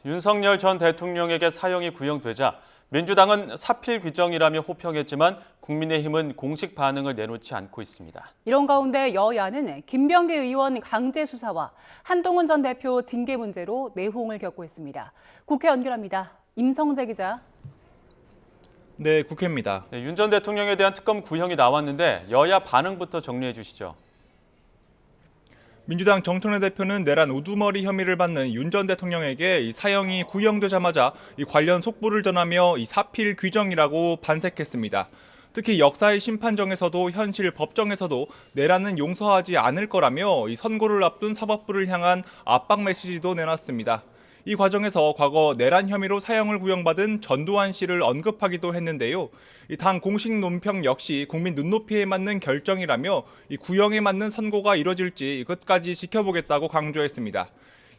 윤석열 전 대통령에게 사형이 구형되자 민주당은 사필 규정이라며 호평했지만 국민의힘은 공식 반응을 내놓지 않고 있습니다. 이런 가운데 여야는 김병기 의원 강제 수사와 한동훈 전 대표 징계 문제로 내홍을 겪고 있습니다. 국회 연결합니다. 임성재 기자. 네, 국회입니다. 윤 전 대통령에 대한 특검 구형이 나왔는데 여야 반응부터 정리해 주시죠. 민주당 정청래 대표는 내란 우두머리 혐의를 받는 윤 전 대통령에게 이 사형이 구형되자마자 이 관련 속보를 전하며 이 사필 규정이라고 반색했습니다. 특히 역사의 심판정에서도 현실 법정에서도 내란은 용서하지 않을 거라며 이 선고를 앞둔 사법부를 향한 압박 메시지도 내놨습니다. 이 과정에서 과거 내란 혐의로 사형을 구형받은 전두환 씨를 언급하기도 했는데요. 당 공식 논평 역시 국민 눈높이에 맞는 결정이라며 이 구형에 맞는 선고가 이뤄질지 끝까지 지켜보겠다고 강조했습니다.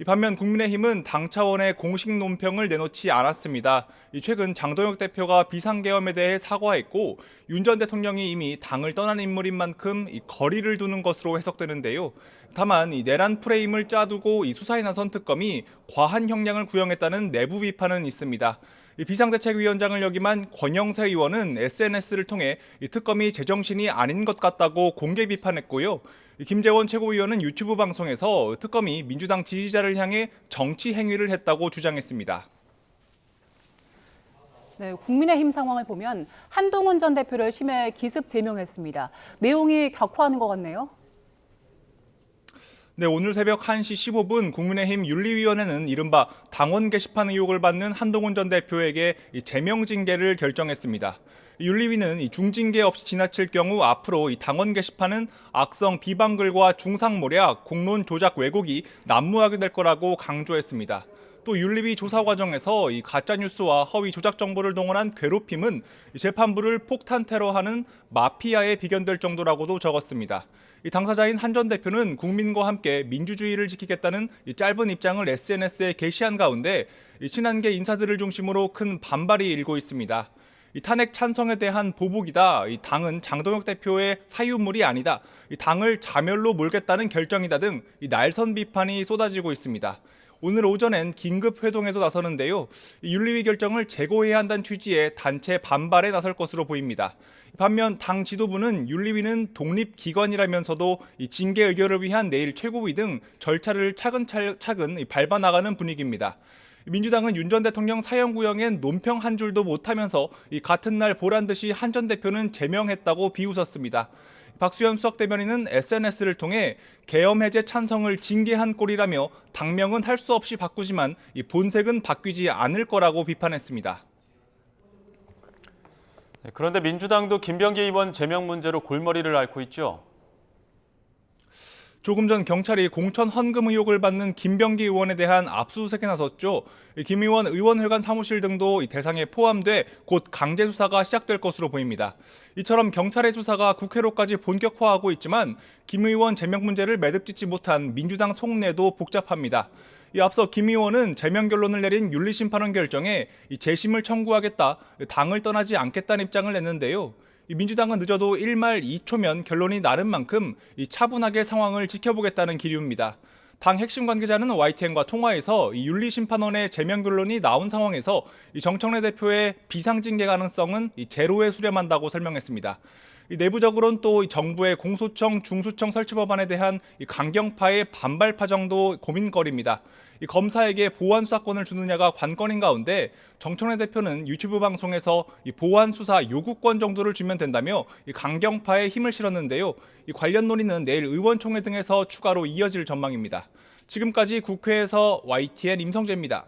반면 국민의힘은 당 차원의 공식 논평을 내놓지 않았습니다. 최근 장동혁 대표가 비상계엄에 대해 사과했고 윤 전 대통령이 이미 당을 떠난 인물인 만큼 거리를 두는 것으로 해석되는데요. 다만 내란 프레임을 짜두고 수사에 나선 특검이 과한 형량을 구형했다는 내부 비판은 있습니다. 비상대책위원장을 역임한 권영세 의원은 SNS를 통해 특검이 제정신이 아닌 것 같다고 공개 비판했고요. 김재원 최고위원은 유튜브 방송에서 특검이 민주당 지지자를 향해 정치 행위를 했다고 주장했습니다. 네, 국민의힘 상황을 보면 한동훈 전 대표를 심야 기습 제명했습니다. 내용이 격화하는 것 같네요. 네, 오늘 새벽 1시 15분 국민의힘 윤리위원회는 이른바 당원 게시판 의혹을 받는 한동훈 전 대표에게 제명 징계를 결정했습니다. 윤리위는 중징계 없이 지나칠 경우 앞으로 당원 게시판은 악성 비방글과 중상모략, 공론 조작 왜곡이 난무하게 될 거라고 강조했습니다. 또 윤리위 조사 과정에서 가짜뉴스와 허위 조작 정보를 동원한 괴롭힘은 재판부를 폭탄 테러하는 마피아에 비견될 정도라고도 적었습니다. 당사자인 한 전 대표는 국민과 함께 민주주의를 지키겠다는 짧은 입장을 SNS에 게시한 가운데 친한계 인사들을 중심으로 큰 반발이 일고 있습니다. 탄핵 찬성에 대한 보복이다. 당은 장동혁 대표의 사유물이 아니다. 당을 자멸로 몰겠다는 결정이다 등 날선 비판이 쏟아지고 있습니다. 오늘 오전엔 긴급 회동에도 나서는데요. 윤리위 결정을 재고해야 한다는 취지의 단체 반발에 나설 것으로 보입니다. 반면 당 지도부는 윤리위는 독립기관이라면서도 징계 의결을 위한 내일 최고위 등 절차를 차근차근 밟아 나가는 분위기입니다. 민주당은 윤 전 대통령 사형 구형엔 논평 한 줄도 못하면서 같은 날 보란 듯이 한 전 대표는 제명했다고 비웃었습니다. 박수현 수석 대변인은 SNS를 통해 계엄 해제 찬성을 징계한 꼴이라며 당명은 할 수 없이 바꾸지만 본색은 바뀌지 않을 거라고 비판했습니다. 그런데 민주당도 김병기 의원 제명 문제로 골머리를 앓고 있죠. 조금 전 경찰이 공천 헌금 의혹을 받는 김병기 의원에 대한 압수수색에 나섰죠. 김 의원 의원회관 사무실 등도 대상에 포함돼 곧 강제 수사가 시작될 것으로 보입니다. 이처럼 경찰의 수사가 국회로까지 본격화하고 있지만 김 의원 제명 문제를 매듭짓지 못한 민주당 속내도 복잡합니다. 앞서 김 의원은 제명 결론을 내린 윤리심판원 결정에 재심을 청구하겠다, 당을 떠나지 않겠다는 입장을 냈는데요. 민주당은 늦어도 1말 2초면 결론이 나는 만큼 차분하게 상황을 지켜보겠다는 기류입니다. 당 핵심 관계자는 YTN과 통화에서 윤리심판원의 제명 결론이 나온 상황에서 정청래 대표의 비상징계 가능성은 제로에 수렴한다고 설명했습니다. 내부적으로는 또 정부의 공소청, 중수청 설치 법안에 대한 강경파의 반발 파정도 고민거리입니다. 검사에게 보완 수사권을 주느냐가 관건인 가운데 정청래 대표는 유튜브 방송에서 보완 수사 요구권 정도를 주면 된다며 강경파에 힘을 실었는데요. 관련 논의는 내일 의원총회 등에서 추가로 이어질 전망입니다. 지금까지 국회에서 YTN 임성재입니다.